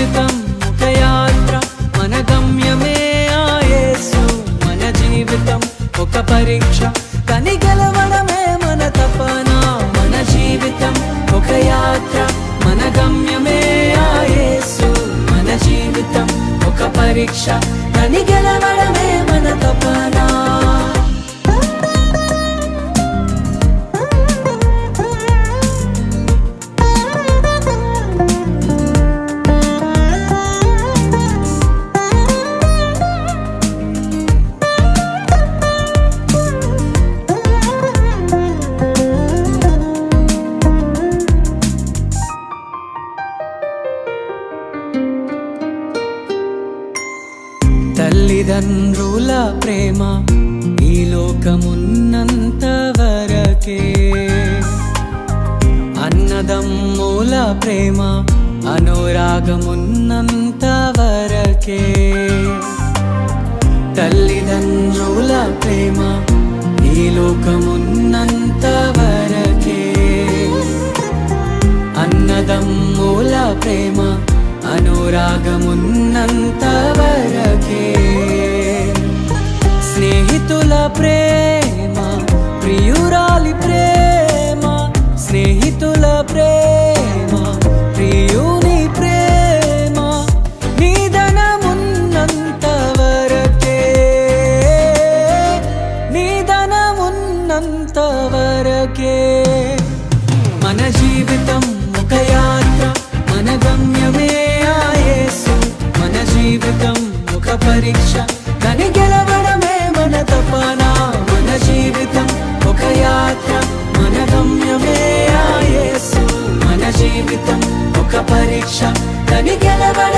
జీవితం ఒక యాత్ర, మన గమ్యమే ఆ యేసు. మన జీవితం ఒక పరీక్ష, కానీ గెలవడమే మన తపన. మన జీవితం ఒక యాత్ర, మన గమ్యమే ఆ యేసు. మన జీవితం ఒక పరీక్ష, కానీ గెలవడమే మన తపన. తల్లిదండ్రుల ప్రేమ ఈ లోకమున్నంత వరకే, అన్నదమ్ముల ప్రేమ అనురాగమున్నంత వరకే. తల్లిదండ్రుల ప్రేమ ఈ లోకమున్నంత వరకే, అన్నదమ్ముల ప్రేమ అనురాగమున్నంత వరకే. స్నేహితుల ప్రేమ, ప్రియురాలి ప్రేమ, స్నేహితుల ప్రేమ, ప్రియుని ప్రేమ నిధనమున్నంత వరకే, నిధనమున్నంత వరకే. మన జీవితం ఒక యాత్ర, మన గమ్యమే ఆ యేసు. మన జీవితం ఒక పరీక్ష, కానీ గెలవడమే మన తపన. మన జీవితం ఒక యాత్ర, మన గమ్యమే ఆ యేసు. మన జీవితం ఒక పరీక్ష, కానీ గెలవడమే